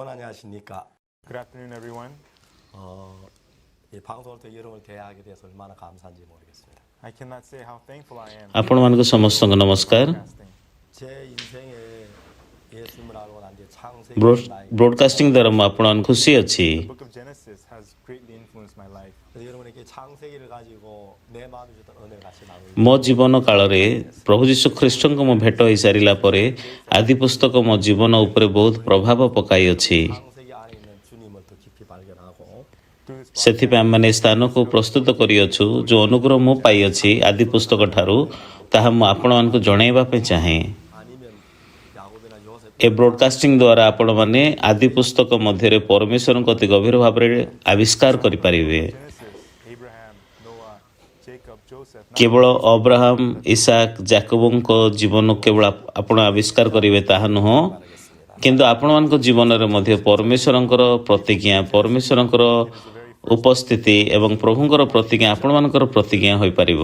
여러분 안녕하십니까? Good afternoon, everyone. 이 방송을 통해 여러분을 대하게 돼서 얼마나 감사한지 모르겠습니다. I cannot say how thankful I am. ଆପଣମାନଙ୍କୁ ସମସ୍ତଙ୍କୁ ନମସ୍କାର। 제 인생에 예수님을 알고 난 뒤에 창세기 broadcasting ଦ୍ୱାରା ମୁଁ ଆପଣମାନଙ୍କୁ ଖୁସି ଅଛି। The book of Genesis has greatly influenced my life. 여러분에게 창세기를 가지고 내 마음에 주던 은혜를 같이 나누고 ମୋ ଜୀବନ କାଳରେ ପ୍ରଭୁ ଯୀଶୁ ଖ୍ରୀଷ୍ଟଙ୍କ ମୁଁ ଭେଟ ହୋଇସାରିଲା ପରେ ଆଦି ପୁସ୍ତକ ମୋ ଜୀବନ ଉପରେ ବହୁତ ପ୍ରଭାବ ପକାଇଅଛି। 창세기 안에 있는 주님을 더 깊이 발견하고 ସେଥିପାଇଁ ଆମମାନେ ସ୍ଥାନକୁ ପ୍ରସ୍ତୁତ କରିଅଛୁ ଯେଉଁ ଅନୁଗ୍ରହ ମୁଁ ପାଇଅଛି ଆଦି ପୁସ୍ତକ ଠାରୁ ତାହା ମୁଁ ଆପଣମାନଙ୍କୁ ଜଣାଇବା ପାଇଁ ଚାହେଁ। 아니면 야곱이나 요셉 ଏ ବ୍ରୋଡକାଷ୍ଟିଂ ଦ୍ୱାରା ଆପଣମାନେ ଆଦି ପୁସ୍ତକ ମଧ୍ୟରେ ପରମେଶ୍ୱରଙ୍କ ଅତି ଗଭୀର ଭାବରେ ଆବିଷ୍କାର କରିପାରିବେ। Genesis, Abraham, Noah, Jacob, Joseph. କେବଳ ଅବ୍ରାହମ ଇସାକ ଜାକବଙ୍କ ଜୀବନକୁ କେବଳ ଆପଣ ଆବିଷ୍କାର କରିବେ ତାହା ନୁହଁ, କିନ୍ତୁ ଆପଣମାନଙ୍କ ଜୀବନରେ ମଧ୍ୟ ପରମେଶ୍ୱରଙ୍କର ପ୍ରତିଜ୍ଞା ପରମେଶ୍ୱରଙ୍କର ଉପସ୍ଥିତି ଏବଂ ପ୍ରଭୁଙ୍କର ପ୍ରତିଜ୍ଞା ଆପଣମାନଙ୍କର ପ୍ରତିଜ୍ଞା ହୋଇପାରିବ।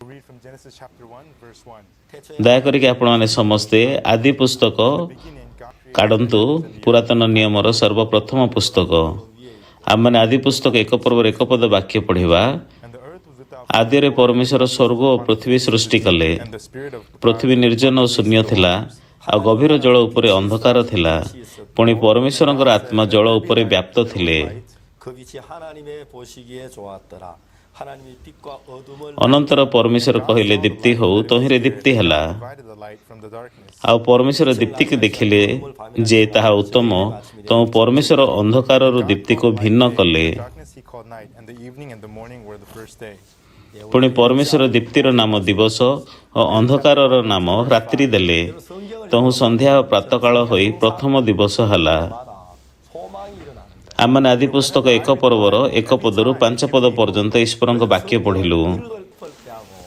We'll read from Genesis chapter 1, verse 1. ଦୟାକରିକି ଆପଣମାନେ ସମସ୍ତେ ଆଦି ପୁସ୍ତକ Beginning, God created କାଢ଼ନ୍ତୁ। ପୁରାତନ ନିୟମର ସର୍ବପ୍ରଥମ ପୁସ୍ତକ ଆମମାନେ ଆଦି ପୁସ୍ତକ ଏକ ପର୍ବର ଏକ ପଦ ବାକ୍ୟ ପଢ଼ିବା। and the earth was without ଆଦିରେ ପରମେଶ୍ୱର ସ୍ୱର୍ଗ ଓ ପୃଥିବୀ ସୃଷ୍ଟି କଲେ। and the spirit of ପୃଥିବୀ ନିର୍ଜନ ଓ ଶୂନ୍ୟ ଥିଲା ଆଉ ଗଭୀର ଜଳ ଉପରେ ଅନ୍ଧକାର ଥିଲା। ପୁଣି ପରମେଶ୍ୱରଙ୍କର ଆତ୍ମା ଜଳ ଉପରେ ବ୍ୟାପ୍ତ ଥିଲେ। 그 빛이 하나님의 보시기에 좋았더라. 하나님이 빛과 어둠을 ଅନନ୍ତର ପରମେଶ୍ୱର କହିଲେ ଦୀପ୍ତି ହଉ, ତହିଁରେ ଦୀପ୍ତି ହେଲା। divided the light from the darkness. ଆଉ ପରମେଶ୍ୱର ଦୀପ୍ତିକୁ ଦେଖିଲେ ଯେ ତାହା ଉତ୍ତମ, ତେଣୁ ପରମେଶ୍ୱର ଅନ୍ଧକାରରୁ ଦୀପ୍ତିକୁ ଭିନ୍ନ କଲେ। Darkness he called night, and the evening and the morning were the first day. ପୁଣି ପରମେଶ୍ୱର ଦୀପ୍ତିର ନାମ ଦିବସ ଓ ଅନ୍ଧକାରର ନାମ ରାତ୍ରି ଦେଲେ। ତହୁ ସନ୍ଧ୍ୟା ଓ ପ୍ରାତଃକାଳ ହୋଇ ପ୍ରଥମ ଦିବସ ହେଲା। 소망이 일어나는 ଆମମାନେ ଆଦି ପୁସ୍ତକ ଏକ ପର୍ବର ଏକ ପଦରୁ 5 ପଦ ପର୍ଯ୍ୟନ୍ତ ଈଶ୍ୱରଙ୍କ ବାକ୍ୟ ପଢ଼ିଲୁ। 읽을 걸 때하고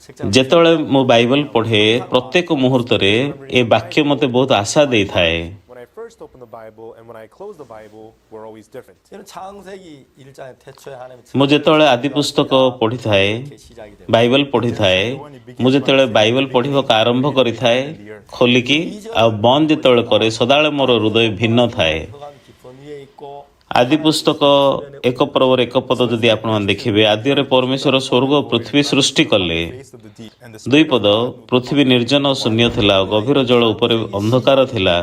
책장 ଯେତେବେଳେ ମୁଁ ବାଇବଲ ପଢ଼େ ପ୍ରତ୍ୟେକ ମୁହୂର୍ତ୍ତରେ ଏ ବାକ୍ୟ ମୋତେ ବହୁତ ଆଶା ଦେଇଥାଏ। When I first opened the Bible and when I closed the Bible were always different. 이런 창세기 1장에 태초에 하나님이 ମୁଁ ଯେତେବେଳେ ଆଦି ପୁସ୍ତକ ପଢ଼ିଥାଏ 이렇게 시작이 됩니다. ବାଇବଲ ପଢ଼ିଥାଏ, ମୁଁ ଯେତେବେଳେ ବାଇବଲ ପଢ଼ିବାକୁ ଆରମ୍ଭ କରିଥାଏ ଖୋଲିକି ଆଉ ବନ୍ଦ ଯେତେବେଳେ କରେ ସଦାବେଳେ ମୋର ହୃଦୟ ଭିନ୍ନ ଥାଏ। 흑암 깊은 위에 있고 ଆଦି ପୁସ୍ତକ ଏକ ପର୍ବର ଏକ ପଦ ଯଦି ଆପଣମାନେ ଦେଖିବେ, ଆଦିରେ ପରମେଶ୍ୱର ସ୍ୱର୍ଗ ଓ ପୃଥିବୀ ସୃଷ୍ଟି କଲେ। Face of the deep and the ଦୁଇ ପଦ ପୃଥିବୀ ନିର୍ଜନ ଓ ଶୂନ୍ୟ ଥିଲା ଆଉ ଗଭୀର ଜଳ ଉପରେ ଅନ୍ଧକାର ଥିଲା।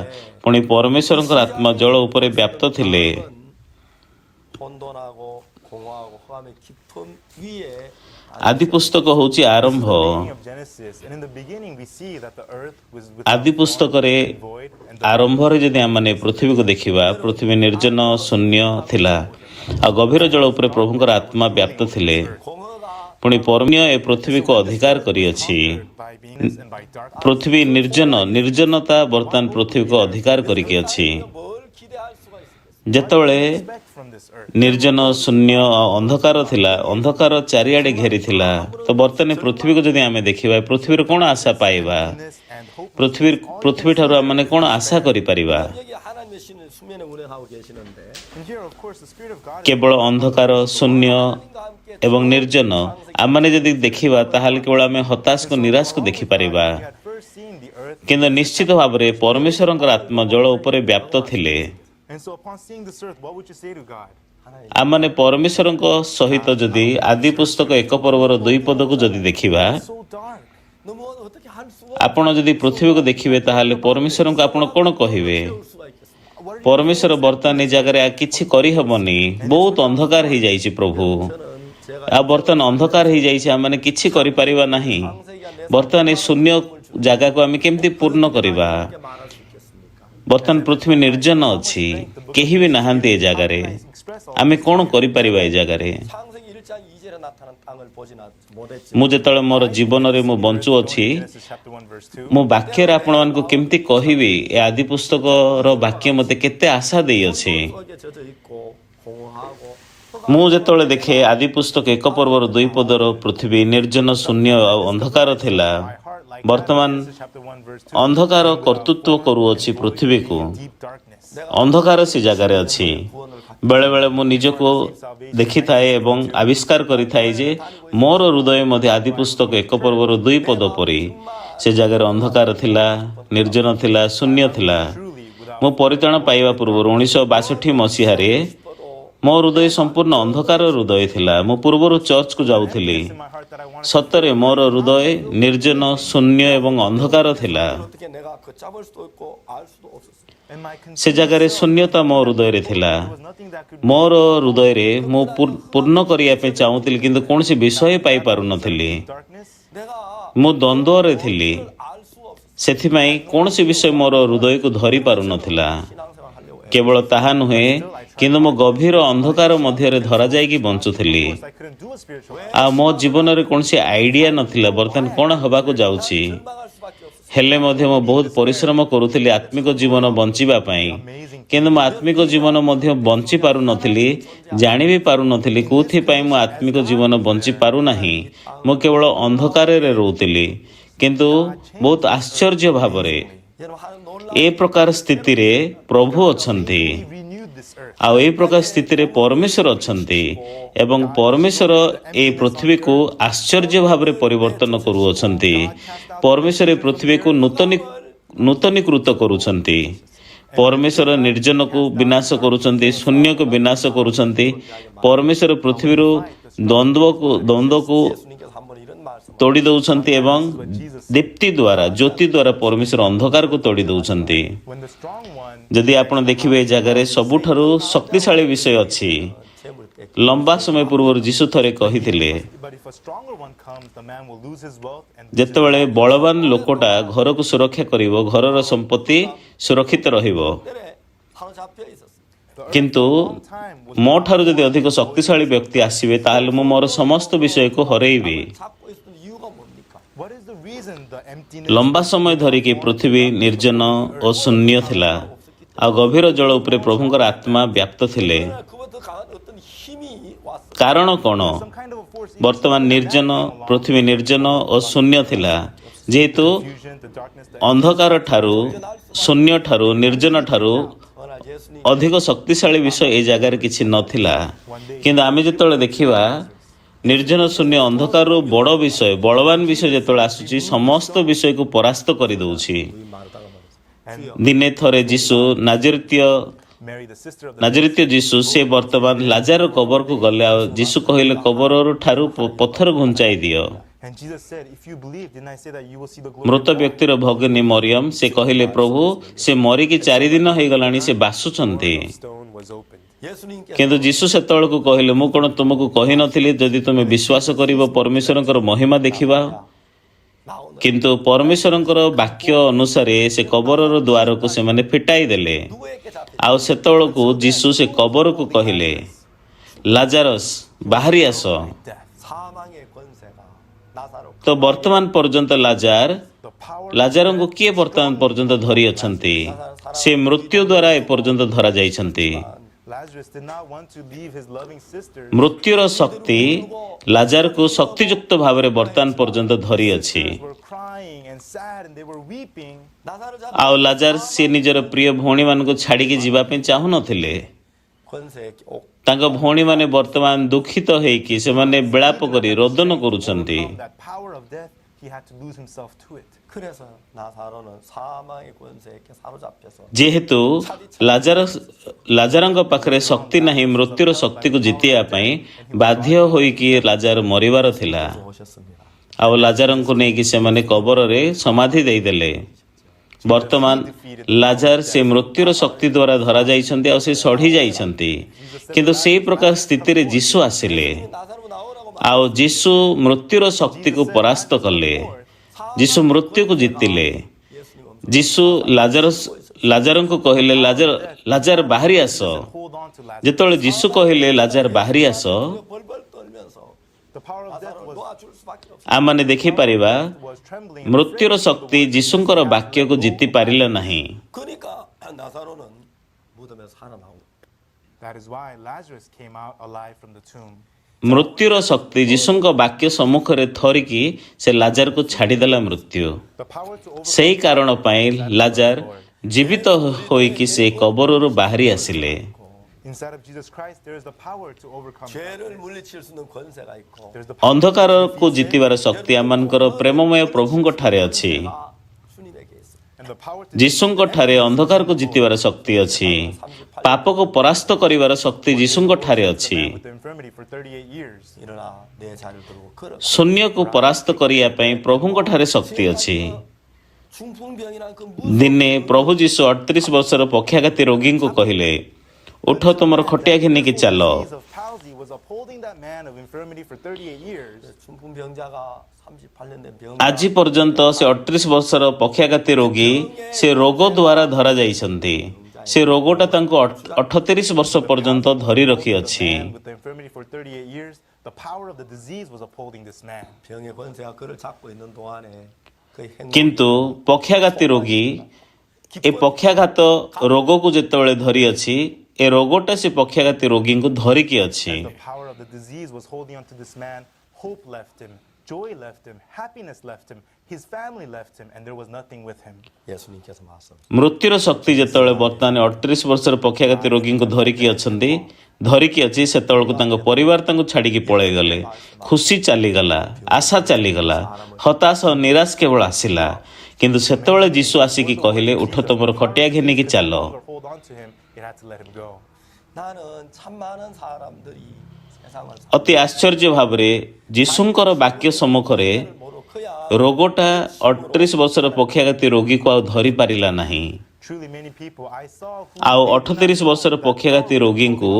ପୁଣି ପରମେଶ୍ୱରଙ୍କର ଆତ୍ମା ଜଳ ଉପରେ ବ୍ୟାପ୍ତ ଥିଲେ। 혼돈하고 공허하고 흑암의 깊은 위에 ଆଦି ପୁସ୍ତକ ହେଉଛି ଆରମ୍ଭ। beginning of Genesis, and in the beginning we see that the earth was without ଆଦି ପୁସ୍ତକରେ form, void, and the ଆରମ୍ଭରେ ଯଦି ଆମମାନେ ପୃଥିବୀକୁ ଦେଖିବା, ପୃଥିବୀ ନିର୍ଜନ ଶୂନ୍ୟ ଥିଲା ଆଉ ଗଭୀର ଜଳ ଉପରେ ପ୍ରଭୁଙ୍କର ଆତ୍ମା ବ୍ୟାପ୍ତ ଥିଲେ। 공허가 ପୁଣି ପରମୀୟ ଏ ପୃଥିବୀକୁ ଅଧିକାର କରିଅଛି। by beings and by darkness. ପୃଥିବୀ ନିର୍ଜନତା ବର୍ତ୍ତମାନ ପୃଥିବୀକୁ ଅଧିକାର କରିକି ଅଛି। 뭘 기대할 수가 있겠어요? What ଯେତେବେଳେ do you expect from this earth? ନିର୍ଜନ ଶୂନ୍ୟ ଆଉ ଅନ୍ଧକାର ଥିଲା, ଅନ୍ଧକାର ଚାରିଆଡ଼େ ଘେରିଥିଲା, ତ ବର୍ତ୍ତମାନ ପୃଥିବୀକୁ ଯଦି ଆମେ ଦେଖିବା, ପୃଥିବୀରେ କ'ଣ ଆଶା ପାଇବା? And hope. ପୃଥିବୀଠାରୁ ଆମମାନେ କ'ଣ ଆଶା କରିପାରିବା? 여기 하나님의 신은 수면에 운행하고 계시는데 And here, of course, the spirit of God କେବଳ ଅନ୍ଧକାର ଶୂନ୍ୟ 하나님과 함께 ଏବଂ ନିର୍ଜନ ଆମମାନେ ଯଦି ଦେଖିବା, ତାହେଲେ କେବଳ ଆମେ ହତାଶକୁ ନିରାଶକୁ ଦେଖିପାରିବା। we had first seen the earth. କିନ୍ତୁ ନିଶ୍ଚିତ ଭାବରେ ପରମେଶ୍ୱରଙ୍କର ଆତ୍ମା ଜଳ ଉପରେ ବ୍ୟାପ୍ତ ଥିଲେ। And so upon seeing this earth, what would you say to God? ଆମମାନେ ପରମେଶ୍ୱରଙ୍କ ସହିତ ଯଦି ଆଦି ପୁସ୍ତକ ଏକ ପର୍ବର 2 ପଦକୁ ଯଦି ଦେଖିବା, So dark. 너무 어떻게 할 수가 ଆପଣ ଯଦି ପୃଥିବୀକୁ ଦେଖିବେ ତାହେଲେ ପରମେଶ୍ୱରଙ୍କୁ ଆପଣ କ'ଣ କହିବେ? 없을 수가 있겠습니까? What are ପରମେଶ୍ୱର ବର୍ତ୍ତମାନ ଏ ଜାଗାରେ କିଛି କରିହେବନି, ବହୁତ ଅନ୍ଧକାର ହେଇଯାଇଛି ପ୍ରଭୁ। 저는 제가 ଆଉ ବର୍ତ୍ତମାନ ଅନ୍ଧକାର ହେଇଯାଇଛି, ଆମମାନେ କିଛି କରିପାରିବା ନାହିଁ। ବର୍ତ୍ତମାନ ଏ ଶୂନ୍ୟ ଜାଗାକୁ ଆମେ କେମିତି ପୂର୍ଣ୍ଣ କରିବା? 이렇게 말할 수 있겠습니까? ବର୍ତ୍ତମାନ ପୃଥିବୀ ନିର୍ଜନ ଅଛି, କେହି ବି ନାହାନ୍ତି ଏ ଜାଗାରେ। ଆମେ କ'ଣ କରିପାରିବା ଏ ଜାଗାରେ? 창세기 1장 2절에 나타난 땅을 보지 못했지. ମୁଁ ଯେତେବେଳେ ମୋର ଜୀବନରେ ମୁଁ ବଞ୍ଚୁଅଛି, Genesis chapter 1 verse 2. ମୁଁ ବାକ୍ୟରେ ଆପଣମାନଙ୍କୁ କେମିତି କହିବି? ଏ ଆଦି ପୁସ୍ତକର ବାକ୍ୟ ମୋତେ କେତେ ଆଶା ଦେଇଅଛି। 속에 젖어 있고 공허하고 ମୁଁ ଯେତେବେଳେ ଦେଖେ ଆଦି ପୁସ୍ତକ ଏକ ପର୍ବର 2 ପଦର ପୃଥିବୀ ନିର୍ଜନ ଶୂନ୍ୟ ଆଉ ଅନ୍ଧକାର ଥିଲା। My heart like ବର୍ତ୍ତମାନ Genesis chapter 1 verse 2. ଅନ୍ଧକାର କର୍ତ୍ତୃତ୍ୱ କରୁଅଛି ପୃଥିବୀକୁ। Deep darkness. ଅନ୍ଧକାର ସେ ଜାଗାରେ ଅଛି। ବେଳେବେଳେ ମୁଁ ନିଜକୁ ଦେଖିଥାଏ ଏବଂ ଆବିଷ୍କାର କରିଥାଏ ଯେ ମୋର ହୃଦୟ ମଧ୍ୟ ଆଦି ପୁସ୍ତକ ଏକ ପର୍ବର 2 ପଦ ପରି ସେ ଜାଗାରେ ଅନ୍ଧକାର ଥିଲା, ନିର୍ଜନ ଥିଲା, ଶୂନ୍ୟ ଥିଲା। ମୁଁ ପରିତ୍ରାଣ ପାଇବା ପୂର୍ବରୁ 1962 ମସିହାରେ ମୋ ହୃଦୟ ସମ୍ପୂର୍ଣ୍ଣ ଅନ୍ଧକାର ହୃଦୟ ଥିଲା। ମୁଁ ପୂର୍ବରୁ ଚର୍ଚ୍ଚକୁ ଯାଉଥିଲି। ସତରେ ମୋର ହୃଦୟ ନିର୍ଜନ, ଶୂନ୍ୟ ଏବଂ ଅନ୍ଧକାର ଥିଲା। 어떻게 내가 걷잡을 수도 있고 알 수도 없었어요. ସେ ଜାଗାରେ ଶୂନ୍ୟତା ମୋ ହୃଦୟରେ ଥିଲା। ମୋର ହୃଦୟରେ ମୁଁ ପୂର୍ଣ୍ଣ କରିବା ପାଇଁ ଚାହୁଁଥିଲି, କିନ୍ତୁ କୌଣସି ବିଷୟ ପାଇପାରୁନଥିଲି। 내가 ମୁଁ ଦ୍ୱନ୍ଦ୍ୱରେ ଥିଲି। 알 수 없었어요. ସେଥିପାଇଁ କୌଣସି ବିଷୟ ମୋର ହୃଦୟକୁ ଧରି ପାରୁନଥିଲା। 신앙생활 하려고 해. କେବଳ ତାହା ନୁହେଁ, କିନ୍ତୁ ମୁଁ ଗଭୀର ଅନ୍ଧକାର ମଧ୍ୟରେ ଧରାଯାଇକି ବଞ୍ଚୁଥିଲି। ଆଉ ମୋ ଜୀବନରେ କୌଣସି ଆଇଡ଼ିଆ ନଥିଲା ବର୍ତ୍ତମାନ କ'ଣ ହେବାକୁ ଯାଉଛି। 절망할 수밖에 없었어요. ହେଲେ ମଧ୍ୟ ମୁଁ ବହୁତ ପରିଶ୍ରମ କରୁଥିଲି ଆତ୍ମିକ ଜୀବନ ବଞ୍ଚିବା ପାଇଁ। କିନ୍ତୁ ମୁଁ ଆତ୍ମିକ ଜୀବନ ମଧ୍ୟ ବଞ୍ଚି ପାରୁନଥିଲି, ଜାଣି ବି ପାରୁନଥିଲି କେଉଁଥିପାଇଁ ମୁଁ ଆତ୍ମିକ ଜୀବନ ବଞ୍ଚି ପାରୁନାହିଁ। ମୁଁ କେବଳ ଅନ୍ଧକାରରେ ରହୁଥିଲି। କିନ୍ତୁ ବହୁତ ଆଶ୍ଚର୍ଯ୍ୟ ଭାବରେ 여러분 하는 놀라운 ଏ ପ୍ରକାର ସ୍ଥିତିରେ ପ୍ରଭୁ ଅଛନ୍ତି। ଆଉ ଏ ପ୍ରକାର ସ୍ଥିତିରେ ପରମେଶ୍ୱର ଅଛନ୍ତି ଏବଂ ପରମେଶ୍ୱର ଏ ପୃଥିବୀକୁ ଆଶ୍ଚର୍ଯ୍ୟ ଭାବରେ ପରିବର୍ତ୍ତନ କରୁଅଛନ୍ତି। ପରମେଶ୍ୱର ଏ ପୃଥିବୀକୁ ନୂତନୀକୃତ କରୁଛନ୍ତି। ପରମେଶ୍ୱର ନିର୍ଜନକୁ ବିନାଶ କରୁଛନ୍ତି, ଶୂନ୍ୟକୁ ବିନାଶ କରୁଛନ୍ତି। ପରମେଶ୍ୱର ପୃଥିବୀରୁ ଦ୍ୱନ୍ଦ୍ୱକୁ 예수님께서 한번 이런 말씀을 ତୋଡ଼ି ଦେଉଛନ୍ତି ଏବଂ ଦୀପ୍ତି ଦ୍ୱାରା, ଜ୍ୟୋତି ଦ୍ୱାରା ପରମେଶ୍ୱର ଅନ୍ଧକାରକୁ ତୋଡ଼ି ଦେଉଛନ୍ତି। ଯଦି ଆପଣ ଦେଖିବେ ଏ ଜାଗାରେ ସବୁଠାରୁ ଶକ୍ତିଶାଳୀ ବିଷୟ ଅଛି। 재물 뺏기 ଲମ୍ବା ସମୟ ପୂର୍ବରୁ ଯୀଶୁ ଥରେ କହିଥିଲେ, ଯେତେବେଳେ ବଳବାନ ଲୋକଟା ଘରକୁ ସୁରକ୍ଷା କରିବ, ଘରର ସମ୍ପତ୍ତି ସୁରକ୍ଷିତ ରହିବ। 때문에 사로잡혀 있었어요. କିନ୍ତୁ ମୋ ଠାରୁ ଯଦି ଅଧିକ ଶକ୍ତିଶାଳୀ ବ୍ୟକ୍ତି ଆସିବେ, ତାହେଲେ ମୁଁ ମୋର ସମସ୍ତ ବିଷୟକୁ ହରେଇବି। 잡고 있었던 이유가 뭡니까? ଲମ୍ବା ସମୟ ଧରିକି ପୃଥିବୀ ନିର୍ଜନ ଓ ଶୂନ୍ୟ ଥିଲା। ଆଉ ଗଭୀର ଜଳ ଉପରେ ପ୍ରଭୁଙ୍କର ଆତ୍ମା ବ୍ୟାପ୍ତ ଥିଲେ। 그보다 강한 어떤 힘이 왔어요. କାରଣ କ'ଣ? ବର୍ତ୍ତମାନ ନିର୍ଜନ, ପୃଥିବୀ ନିର୍ଜନ ଓ ଶୂନ୍ୟ ଥିଲା। ଯେହେତୁ ଅନ୍ଧକାର ଠାରୁ, ଶୂନ୍ୟ ଠାରୁ, ନିର୍ଜନ ଠାରୁ 그러나 예수님 ଅଧିକ ଶକ୍ତିଶାଳୀ ବିଷୟ ଏ ଜାଗାରେ କିଛି ନଥିଲା। କିନ୍ତୁ ଆମେ ଯେତେବେଳେ ଦେଖିବା ନିର୍ଜନ, ଶୂନ୍ୟ, ଅନ୍ଧକାରରୁ ବଡ଼ ବିଷୟ, ବଳବାନ ବିଷୟ ଯେତେବେଳେ ଆସୁଛି, ସମସ୍ତ ବିଷୟକୁ ପରାସ୍ତ କରିଦେଉଛି। 말하다가 말했어요. ଦିନେ ଥରେ ଯୀଶୁ ନାଜରିତୀୟ ଯୀଶୁ ସେ ବର୍ତ୍ତମାନ ଲାଜାର କବରକୁ ଗଲେ। ଆଉ ଯୀଶୁ କହିଲେ, କବରରୁ ଠାରୁ ପଥର ଘୁଞ୍ଚାଇ ଦିଅ। ମୃତ ବ୍ୟକ୍ତିର ଭଗିନୀ ମରିୟମ ସେ କହିଲେ, ପ୍ରଭୁ ସେ ମରିକି 4 ଦିନ ହେଇଗଲାଣି, ସେ ବାସୁଛନ୍ତି। 예수님께서 କିନ୍ତୁ ଯୀଶୁ ସେତେବେଳକୁ କହିଲେ, ମୁଁ କ'ଣ ତୁମକୁ କହିନଥିଲି, ଯଦି ତୁମେ ବିଶ୍ୱାସ କରିବ ପରମେଶ୍ୱରଙ୍କର ମହିମା ଦେଖିବା। 나오는 କିନ୍ତୁ ପରମେଶ୍ୱରଙ୍କର ବାକ୍ୟ ଅନୁସାରେ ସେ କବରର ଦ୍ୱାରକୁ ସେମାନେ ଫିଟାଇ ଦେଲେ। 누구에게 잡혀 ଆଉ ସେତେବେଳକୁ ଯୀଶୁ ସେ କବରକୁ କହିଲେ, ଲାଜାରସ ବାହାରି ଆସ। 사망의 권세가 나사로 ତ ବର୍ତ୍ତମାନ ପର୍ଯ୍ୟନ୍ତ ଲାଜାରଙ୍କୁ କିଏ ବର୍ତ୍ତମାନ ପର୍ଯ୍ୟନ୍ତ ଧରି ଅଛନ୍ତି? ସେ ମୃତ୍ୟୁ ଦ୍ୱାରା ଏପର୍ଯ୍ୟନ୍ତ ଧରାଯାଇଛନ୍ତି। ମୃତ୍ୟୁର ଶକ୍ତି ଲାଜାରକୁ ଶକ୍ତିଯୁକ୍ତ ଭାବରେ ବର୍ତ୍ତମାନ ପର୍ଯ୍ୟନ୍ତ ଧରିଅଛି। 나사로 잡혀 ଆଉ ଲାଜାର ସେ ନିଜର ପ୍ରିୟ ଭଉଣୀମାନଙ୍କୁ ଛାଡ଼ିକି ଯିବା ପାଇଁ ଚାହୁଁନଥିଲେ। 권세 옥 ତାଙ୍କ ଭଉଣୀମାନେ ବର୍ତ୍ତମାନ ଦୁଃଖିତ ହେଇକି ସେମାନେ ବିଳାପ କରି ରୋଦନ କରୁଛନ୍ତି। 그래서 나사로는 사망의 권세에게 사로잡혀서 ଯେହେତୁ ଲାଜାରଙ୍କ ପାଖରେ ଶକ୍ତି ନାହିଁ ମୃତ୍ୟୁର ଶକ୍ତିକୁ ଜିତିବା ପାଇଁ, ବାଧ୍ୟ ହୋଇକି ଲାଜାର ମରିବାର ଥିଲା। 오셨습니다. ଆଉ ଲାଜାରଙ୍କୁ ନେଇକି ସେମାନେ କବରରେ ସମାଧି ଦେଇଦେଲେ। ବର୍ତ୍ତମାନ ଲାଜାର ସେ ମୃତ୍ୟୁର ଶକ୍ତି ଦ୍ୱାରା ଧରାଯାଇଛନ୍ତି ଆଉ ସେ ସଢ଼ି ଯାଇଛନ୍ତି। କିନ୍ତୁ ସେହି ପ୍ରକାର ସ୍ଥିତିରେ ଯୀଶୁ ଆସିଲେ। 나사로 나오라고 ଆଉ ଯୀଶୁ ମୃତ୍ୟୁର ଶକ୍ତିକୁ ପରାସ୍ତ କଲେ। ଯୀଶୁ ମୃତ୍ୟୁକୁ ଜିତିଲେ। ଯୀଶୁ ଲାଜାରଙ୍କୁ କହିଲେ, ଲାଜାର ବାହାରି ଆସ। ଯେତେବେଳେ ଯୀଶୁ କହିଲେ ଲାଜାର ବାହାରି ଆସ, 벌벌 떨면서 나사로를 놓아줄 수밖에 없어요. ଆମମାନେ ଦେଖିପାରିବା ମୃତ୍ୟୁର ଶକ୍ତି ଯୀଶୁଙ୍କର ବାକ୍ୟକୁ ଜିତି ପାରିଲା ନାହିଁ। 그러니까 나사로는 무덤에서 살아나온 ମୃତ୍ୟୁର ଶକ୍ତି ଯୀଶୁଙ୍କ ବାକ୍ୟ ସମ୍ମୁଖରେ ଥରିକି ସେ ଲାଜାରକୁ ଛାଡ଼ିଦେଲା ମୃତ୍ୟୁ। ସେହି କାରଣ ପାଇଁ ଲାଜାର ଜୀବିତ ହୋଇକି ସେ କବରରୁ ବାହାରି ଆସିଲେ। 죄를 물리칠 수 있는 권세가 있고 ଅନ୍ଧକାରକୁ ଜିତିବାର ଶକ୍ତି ଆମମାନଙ୍କର ପ୍ରେମମୟ ପ୍ରଭୁଙ୍କ ଠାରେ ଅଛି। 주님에게 있어요. the power to ଯୀଶୁଙ୍କ ଠାରେ ଅନ୍ଧକାରକୁ ଜିତିବାର ଶକ୍ତି ଅଛି। ପାପକୁ ପରାସ୍ତ କରିବାର ଶକ୍ତି ଯୀଶୁଙ୍କ ଠାରେ the ଅଛି। man with the infirmity for 38 years. 일어나 내 자리를 들고 걸어. ଶୂନ୍ୟକୁ ପରାସ୍ତ କରିବା ପାଇଁ ପ୍ରଭୁଙ୍କ ଠାରେ ଶକ୍ତି ଅଛି। 중풍병이란 그 ଦିନେ ପ୍ରଭୁ ଯୀଶୁ 38 ବର୍ଷର ପକ୍ଷାଘାତୀ ରୋଗୀଙ୍କୁ କହିଲେ, ଉଠ ତୁମର ଖଟିଆ ଘେନିକି ଚାଲ। Disease of palsy was upholding that man of infirmity for 38 years. 중풍병자가 38년 된 병. ଆଜି ପର୍ଯ୍ୟନ୍ତ ସେ 38 ବର୍ଷର ପକ୍ଷାଘାତୀ ରୋଗୀ ସେ ରୋଗ ଦ୍ୱାରା ଧରାଯାଇଛନ୍ତି। ସେ ରୋଗଟା ତାଙ୍କୁ 38 ବର୍ଷ ପର୍ଯ୍ୟନ୍ତ ଧରି ରଖିଅଛି। Man with the infirmity for 38 years, the power of the disease was upholding this man. 병의 권세가 그를 잡고 있는 동안에 그의 행동이 କିନ୍ତୁ ପକ୍ଷାଘାତୀ ରୋଗୀ ଏ ପକ୍ଷାଘାତ ରୋଗକୁ ଯେତେବେଳେ ଧରିଅଛି, ଏ ରୋଗଟା ସେ ପକ୍ଷାଘାତୀ ରୋଗୀଙ୍କୁ ଧରିକି ଅଛି। The power of the disease was holding on to this man. Hope left him, joy left him, happiness left him, his family left him, and there was nothing with him. 예수님께서 말씀. ମୃତ୍ୟୁର ଶକ୍ତି ଯେତେବେଳେ ବର୍ତ୍ତମାନ 38 ବର୍ଷର ପକ୍ଷାଘାତୀ ରୋଗୀଙ୍କୁ ଧରିକି ଅଛି, ସେତେବେଳକୁ ତାଙ୍କ ପରିବାର ତାଙ୍କୁ ଛାଡ଼ିକି ପଳେଇଗଲେ। ଖୁସି ଚାଲିଗଲା, ଆଶା ଚାଲିଗଲା, ହତାଶ ନିରାଶ କେବଳ ଆସିଲା। କିନ୍ତୁ ସେତେବେଳେ ଯୀଶୁ ଆସିକି କହିଲେ, ଉଠ ତୁମର ଖଟିଆ ଘେନିକି ଚାଲ। No longer hold on to him, you had to let him go. 나는 참 많은 사람들이 세상을 ଅତି ଆଶ୍ଚର୍ଯ୍ୟ ଭାବରେ ଯୀଶୁଙ୍କର ବାକ୍ୟ ସମ୍ମୁଖରେ 모르 그야 ରୋଗଟା 38 ବର୍ଷର ପକ୍ଷାଘାତୀ ରୋଗୀକୁ ଆଉ ଧରିପାରିଲା ନାହିଁ। Truly many people I saw who ଆଉ 38 ବର୍ଷର ପକ୍ଷାଘାତୀ ରୋଗୀଙ୍କୁ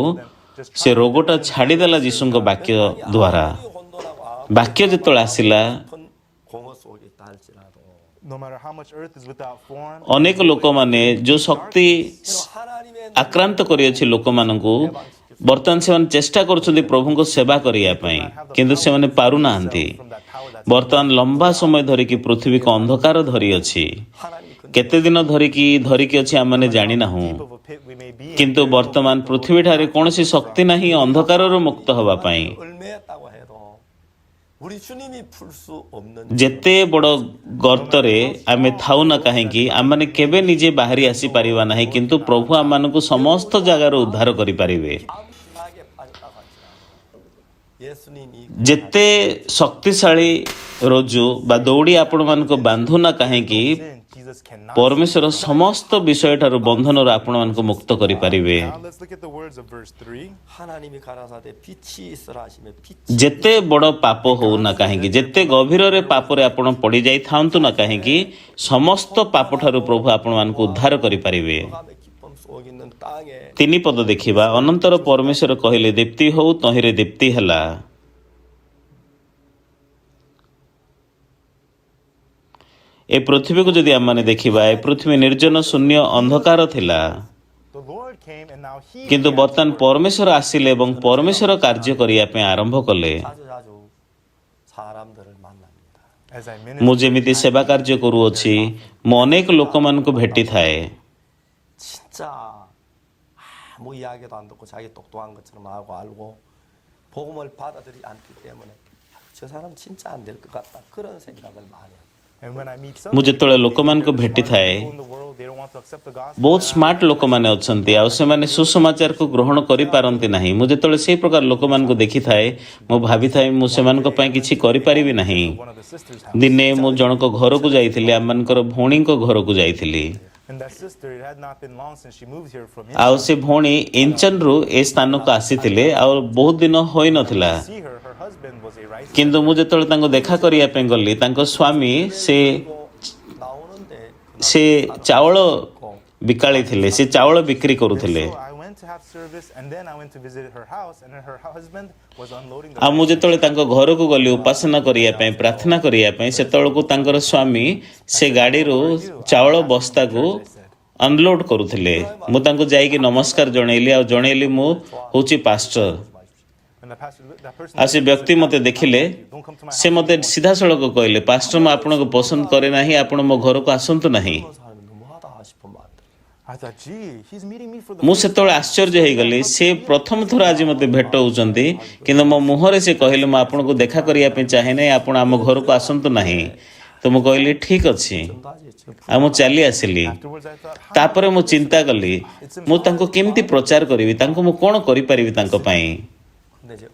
ସେ ରୋଗଟା ଛାଡ଼ିଦେଲା ଯୀଶୁଙ୍କ ବାକ୍ୟ ଦ୍ୱାରା। 혼돈하고 ବାକ୍ୟ ଯେତେବେଳେ ଆସିଲା, 아픈 공허 속에 있다 할지라도 no matter how much earth is without form, ଅନେକ ଲୋକମାନେ ଯେଉଁ ଶକ୍ତି 하나님의 ଆକ୍ରାନ୍ତ କରିଅଛି ଲୋକମାନଙ୍କୁ, ବର୍ତ୍ତମାନ ସେମାନେ ଚେଷ୍ଟା କରୁଛନ୍ତି ପ୍ରଭୁଙ୍କ ସେବା କରିବା ପାଇଁ, କିନ୍ତୁ ସେମାନେ ପାରୁନାହାନ୍ତି। from that power that's ବର୍ତ୍ତମାନ ଲମ୍ବା ସମୟ ଧରିକି ପୃଥିବୀକୁ ଅନ୍ଧକାର ଧରିଅଛି। 하나님 그 କେତେ ଦିନ ଧରିକି ଅଛି ଆମମାନେ ଜାଣିନାହୁଁ। deep of a pit we may be in. କିନ୍ତୁ ବର୍ତ୍ତମାନ ପୃଥିବୀଠାରେ କୌଣସି ଶକ୍ତି ନାହିଁ ଅନ୍ଧକାରରୁ ମୁକ୍ତ ହେବା ପାଇଁ। 얼매했다고 해도 우리 주님이 풀 수 없는 ଯେତେ ବଡ଼ ଗର୍ତ୍ତରେ ଆମେ ଥାଉ ନା କାହିଁକି, ଆମମାନେ କେବେ ନିଜେ ବାହାରି ଆସିପାରିବା ନାହିଁ, କିନ୍ତୁ ପ୍ରଭୁ ଆମମାନଙ୍କୁ ସମସ୍ତ ଜାଗାରୁ ଉଦ୍ଧାର କରିପାରିବେ। 암심하게 빠졌다고 할지라도 예수님이 ଯେତେ ଶକ୍ତିଶାଳୀ ରୋଜୁ ବା ଦୌଡ଼ି ଆପଣମାନଙ୍କୁ ବାନ୍ଧୁ ନା କାହିଁକି, Sin, Jesus cannot. ପରମେଶ୍ୱର ସମସ୍ତ ବିଷୟଠାରୁ ବନ୍ଧନରୁ ଆପଣମାନଙ୍କୁ ମୁକ୍ତ କରିପାରିବେ। Now let's look at the words of verse 3. 하나님이 가라사대 빛이 있으라 하시며 빛이 ଯେତେ ବଡ଼ ପାପ ହଉ ନା କାହିଁକି, ଯେତେ ଗଭୀରରେ ପାପରେ ଆପଣ ପଡ଼ିଯାଇଥାନ୍ତୁ ନା କାହିଁକି, ସମସ୍ତ ପାପଠାରୁ ପ୍ରଭୁ ଆପଣମାନଙ୍କୁ ଉଦ୍ଧାର କରିପାରିବେ। 감의 기쁨 속 있는 땅에 3 ପଦ ଦେଖିବା। ଅନନ୍ତର ପରମେଶ୍ୱର କହିଲେ, ଦୀପ୍ତି ହଉ, ତହିଁରେ ଦୀପ୍ତି ହେଲା। ଏ ପୃଥିବୀକୁ ଯଦି ଆମମାନେ ଦେଖିବା, ଏ ପୃଥିବୀ ନିର୍ଜନ ଶୂନ୍ୟ ଅନ୍ଧକାର ଥିଲା। The Lord came and now he କିନ୍ତୁ began to ବର୍ତ୍ତମାନ work. ପରମେଶ୍ୱର ଆସିଲେ ଏବଂ ପରମେଶ୍ୱର କାର୍ଯ୍ୟ କରିବା ପାଇଁ ଆରମ୍ଭ କଲେ। 자주 사람들을 만납니다. As I ମୁଁ minister, ଯେମିତି ସେବା କାର୍ଯ୍ୟ କରୁଅଛି, ମୁଁ ଅନେକ ଲୋକମାନଙ୍କୁ ଭେଟିଥାଏ। 진짜 아무 이야기도 안 듣고 자기 똑똑한 것처럼 하고 알고 복음을 받아들이지 않기 때문에 저 사람 진짜 안 될 것 같다 그런 생각을 많이 해요. and when I meet some ମୁଁ ଯେତେବେଳେ ଲୋକମାନଙ୍କୁ people ଭେଟିଥାଏ, in the world, they don't want to accept the gospel. ବହୁତ ସ୍ମାର୍ଟ ଲୋକମାନେ ଅଛନ୍ତି, ଆଉ ସେମାନେ ସୁସମାଚାରକୁ ଗ୍ରହଣ କରିପାରନ୍ତି ନାହିଁ। ମୁଁ ଯେତେବେଳେ ସେହି ପ୍ରକାର ଲୋକମାନଙ୍କୁ ଦେଖିଥାଏ, ମୁଁ ଭାବିଥାଏ ମୁଁ ସେମାନଙ୍କ ପାଇଁ କିଛି କରିପାରିବି ନାହିଁ। One of the sisters' house. ଦିନେ ମୁଁ ଜଣଙ୍କ ଘରକୁ ଯାଇଥିଲି, ଆମମାନଙ୍କର ଭଉଣୀଙ୍କ ଘରକୁ ଯାଇଥିଲି। And that sister, it had not been long since she moved here from ଆଉ India. ସେ ଭଉଣୀ ଇଞ୍ଚନରୁ ଏ ସ୍ଥାନକୁ ଆସିଥିଲେ, ଆଉ ବହୁତ ଦିନ ହୋଇନଥିଲା। See her, her husband was a rice. କିନ୍ତୁ ମୁଁ ଯେତେବେଳେ ତାଙ୍କୁ ଦେଖା କରିବା ପାଇଁ ଗଲି, ତାଙ୍କ ସ୍ୱାମୀ 나오는데 ସେ ଚାଉଳ ବିକାଳି ଥିଲେ, ସେ ଚାଉଳ ବିକ୍ରି କରୁଥିଲେ। So I went to have service, and then I went to visit her house, and then her husband was unloading the ଆଉ ମୁଁ rice. ଯେତେବେଳେ ତାଙ୍କ ଘରକୁ ଗଲି ଉପାସନା କରିବା ପାଇଁ, ପ୍ରାର୍ଥନା କରିବା ପାଇଁ, ସେତେବେଳକୁ ତାଙ୍କର ସ୍ୱାମୀ ସେ ଗାଡ଼ିରୁ ଚାଉଳ ବସ୍ତାକୁ ଅନଲୋଡ୍ କରୁଥିଲେ। ମୁଁ ତାଙ୍କୁ ଯାଇକି ନମସ୍କାର ଜଣେଇଲି, ଆଉ ଜଣେଇଲି ମୁଁ ହେଉଛି ପାଷ୍ଟର। And that person ଆଉ ସେ ବ୍ୟକ୍ତି ମୋତେ ଦେଖିଲେ, don't come to my ସେ ମୋତେ ସିଧାସଳଖ କହିଲେ, ପାଷ୍ଟର ମୁଁ ଆପଣଙ୍କୁ ପସନ୍ଦ କରେ ନାହିଁ, ଆପଣ ମୋ ଘରକୁ ଆସନ୍ତୁ ନାହିଁ। 그런 사람이 너무하다 싶은 마음들. I thought, gee, he's meeting me for the ମୁଁ first ସେତେବେଳେ time. ଆଶ୍ଚର୍ଯ୍ୟ ହେଇଗଲି, ସେ ପ୍ରଥମ ଥର ଆଜି ମୋତେ ଭେଟ ହେଉଛନ୍ତି, କିନ୍ତୁ ମୋ ମୁହଁରେ ସେ କହିଲେ ମୁଁ ଆପଣଙ୍କୁ ଦେଖା କରିବା ପାଇଁ ଚାହେଁ ନାହିଁ, ଆପଣ ଆମ ଘରକୁ ଆସନ୍ତୁ ନାହିଁ। ତ ମୁଁ କହିଲି ଠିକ୍ ଅଛି, ଆଉ ମୁଁ ଚାଲି ଆସିଲି। Afterwards, I thought, how? ତାପରେ ମୁଁ ଚିନ୍ତା କଲି, ମୁଁ ତାଙ୍କୁ କେମିତି ପ୍ରଚାର କରିବି, ତାଙ୍କୁ ମୁଁ କ'ଣ କରିପାରିବି ତାଙ୍କ ପାଇଁ। 근데 이제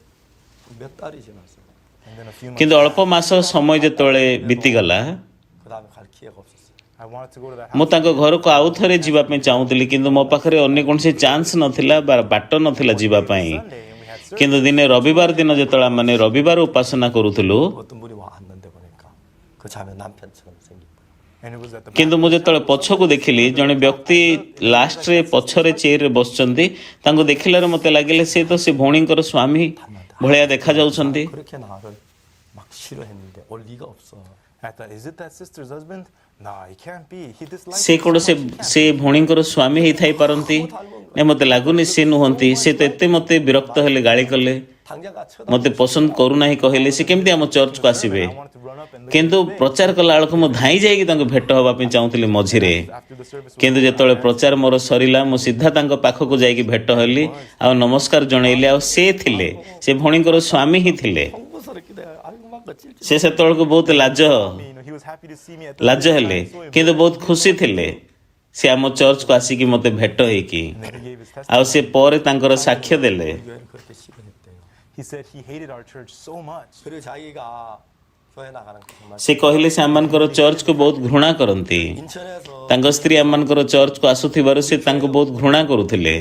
몇 달이 지났어요. And then a few months କିନ୍ତୁ ଅଳ୍ପ ମାସ ସମୟ ଯେତେବେଳେ ବିତିଗଲା, 그 다음에 갈 기회가 없었어요. I wanted to go to that ମୁଁ house. ତାଙ୍କ ଘରକୁ ଆଉ ଥରେ ଯିବା ପାଇଁ ଚାହୁଁଥିଲି କିନ୍ତୁ ମୋ ପାଖରେ ଅନ୍ୟ କୌଣସି ଚାନ୍ସ ନଥିଲା ବା ବାଟ ନଥିଲା ଯିବା ପାଇଁ। Sunday, and we had service. କିନ୍ତୁ ଦିନେ ରବିବାର ଦିନ ଯେତେବେଳେ ଆମେ ରବିବାର ଉପାସନା କରୁଥିଲୁ 어떤 분이 왔는데 보니까 그 자매 남편처럼 생긴 분. And it was at the କିନ୍ତୁ ମୁଁ ଯେତେବେଳେ ପଛକୁ ଦେଖିଲି ଜଣେ ବ୍ୟକ୍ତି ଲାଷ୍ଟରେ ପଛରେ ଚେୟାରରେ ବସିଛନ୍ତି ତାଙ୍କୁ ଦେଖିଲାରେ ମୋତେ ଲାଗିଲା ସେ ତ ସେ ଭଉଣୀଙ୍କର ସ୍ୱାମୀ ଭଳିଆ ଦେଖାଯାଉଛନ୍ତି। 그렇게 나를 막 싫어했는데 올 리가 없어. I thought, is it that sister's husband? No, he can't be. He dislikes ସେ me କ'ଣ so much. ସେ ଭଉଣୀଙ୍କର ସ୍ୱାମୀ ହେଇଥାଇପାରନ୍ତି? ନାଇଁ ମୋତେ ଲାଗୁନି ସେ ନୁହନ୍ତି। ସେ ତ ଏତେ ମୋତେ ବିରକ୍ତ ହେଲେ ଗାଳି କଲେ 당자가 쳐다 ମୋତେ ପସନ୍ଦ କରୁନାହିଁ କହିଲେ ସେ କେମିତି ଆମ ଚର୍ଚ୍ଚକୁ ଆସିବେ। I wanted to run up and look କିନ୍ତୁ ପ୍ରଚାର କଲା ବେଳକୁ ମୁଁ ଧାଇଁ ଯାଇକି ତାଙ୍କୁ ଭେଟ ହେବା ପାଇଁ ଚାହୁଁଥିଲି ମଝିରେ। after the service. କିନ୍ତୁ ଯେତେବେଳେ ପ୍ରଚାର ମୋର ସରିଲା ମୁଁ ସିଧା ତାଙ୍କ ପାଖକୁ ଯାଇକି ଭେଟ ହେଲି ଆଉ ନମସ୍କାର ଜଣେଇଲି ଆଉ ସେ ଥିଲେ ସେ ଭଉଣୀଙ୍କର ସ୍ୱାମୀ ହିଁ ଥିଲେ। 홍보스럽게 내가 아이고 막 거칠지. ସେ seତେବେଳକୁ ବହୁତ He was happy to see me at the ଲାଜ ହେଲେ କିନ୍ତୁ ବହୁତ ଖୁସି ଥିଲେ ସେ ଆମ ଚର୍ଚ୍ଚକୁ ଆସିକି ମୋତେ ଭେଟ ହେଇକି। And then he gave his testimony. ଆଉ ସେ ପରେ ତାଙ୍କର ସାକ୍ଷ୍ୟ ଦେଲେ। 교회를 그렇게 싫어했대요. He said he hated our church so much. 그리고 자기가 교회 나가는 거 정말 ସେ କହିଲେ ସେ ଆମମାନଙ୍କର ଚର୍ଚ୍ଚକୁ ବହୁତ ଘୃଣା କରନ୍ତି। 인천에서 ତାଙ୍କ ସ୍ତ୍ରୀ ଆମମାନଙ୍କର ଚର୍ଚ୍ଚକୁ ଆସୁଥିବାରୁ ସେ ତାଙ୍କୁ ବହୁତ ଘୃଣା କରୁଥିଲେ।